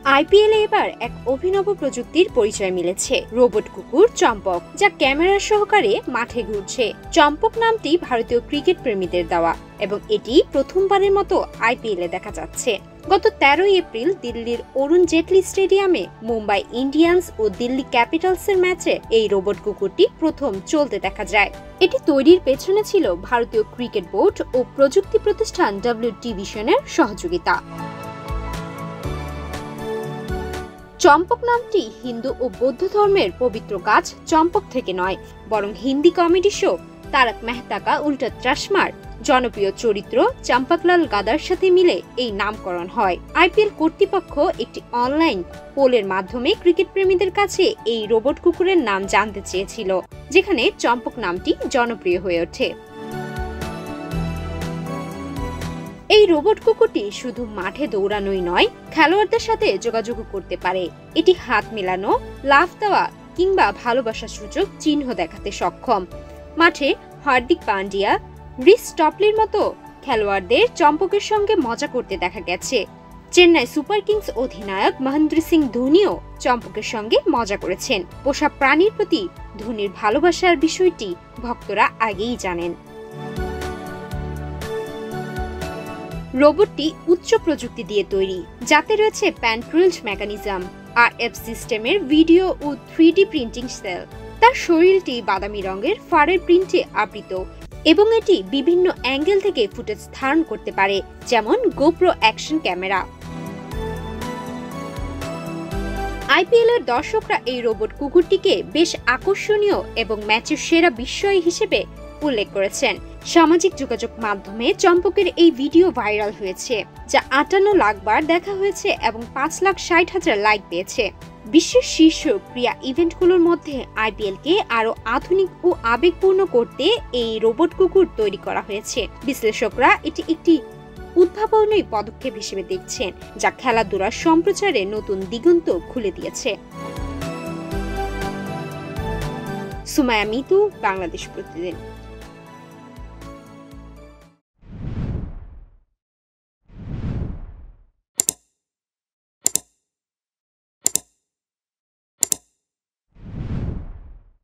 আইপিএলে এবার এক অভিনব প্রযুক্তির পরিচয় মিলেছে, রোবট কুকুর চম্পক, যা ক্যামেরা সহকারে মাঠে ঘুরছে। চম্পক নামটি ভারতীয় ক্রিকেট প্রেমীদের দেওয়া এবং এটি প্রথমবারের মতো আইপিএলে দেখা যাচ্ছে। গত 13 এপ্রিল দিল্লির অরুণ জেটলি স্টেডিয়ামে মুম্বাই ইন্ডিয়ান্স ও দিল্লি ক্যাপিটালসের ম্যাচে এই রোবট কুকুরটি প্রথম চলতে দেখা যায়। এটি তৈরির পেছনে ছিল ভারতীয় ক্রিকেট বোর্ড ও প্রযুক্তি প্রতিষ্ঠান WT ভিশনের সহযোগিতা। চম্পক নামটি হিন্দু ও বৌদ্ধ ধর্মের পবিত্র গাছ চম্পক থেকে নয়, বরং হিন্দি কমেডি শো তারক মেহতা কা উল্টা চশমার জনপ্রিয় চরিত্র চম্পকলাল গাদার সাথে মিলে এই নামকরণ হয়। আইপিএল কর্তৃপক্ষ একটি অনলাইন পোলের মাধ্যমে ক্রিকেট প্রেমীদের কাছে এই রোবট কুকুরের নাম জানতে চেয়েছিল, যেখানে চম্পক নামটি জনপ্রিয় হয়ে ওঠে। এই রোবট কুকুরটি শুধু মাঠে দৌড়ানোই নয়, খেলোয়াড়দের সাথে যোগাযোগ করতে পারে। এটি হাত মেলানো, লাফ দেওয়া কিংবা ভালোবাসার সূচক চিহ্ন দেখাতে সক্ষম। মাঠে হার্দিক পান্ডিয়া, রিস টপলির মতো খেলোয়াড়দের চম্পকের সঙ্গে মজা করতে দেখা গেছে। চেন্নাই সুপার কিংস অধিনায়ক মহেন্দ্র সিং ধোনিও চম্পকের সঙ্গে মজা করেছেন। পোষা প্রাণীর প্রতি ধোনির ভালোবাসার বিষয়টি ভক্তরা আগেই জানেন। রোবটটি উচ্চ প্রযুক্তি দিয়ে তৈরি, যাতে রয়েছে প্যান্ট্রিল্ড মেকানিজম, RF সিস্টেমের ভিডিও ও 3D প্রিন্টিং সেল। তার শরীরটি বাদামি রঙের ফারের প্রিন্টে আবৃত এবং এটি বিভিন্ন অ্যাঙ্গেল থেকে ফুটেজ ধারণ করতে পারে, যেমন গোপ্রো অ্যাকশন ক্যামেরা। আইপিএল এর দর্শকরা এই রোবট কুকুরটিকে বেশ আকর্ষণীয় এবং ম্যাচের সেরা বিস্ময় হিসেবে উল্লেখ করেছেন। সামাজিক যোগাযোগ মাধ্যমে চম্পকের এই ভিডিও ভাইরাল হয়েছে, যা 58 লাখ বার দেখা হয়েছে এবং 5,60,000 লাইক পেয়েছে। বিশ্বের শীর্ষ ক্রীড়া ইভেন্টগুলোর মধ্যে আইপিএলকে আরো আধুনিক ও আবেগপূর্ণ করতে এই রোবট কুকুর তৈরি করা হয়েছে। বিশ্লেষকরা এটি একটি উদ্ভাবনী পদক্ষেপ হিসেবে দেখছেন, যা খেলাধুলার সম্প্রচারে নতুন দিগন্ত খুলে দিয়েছে। সুমাইয়া মিতু, বাংলাদেশ প্রতিদিন।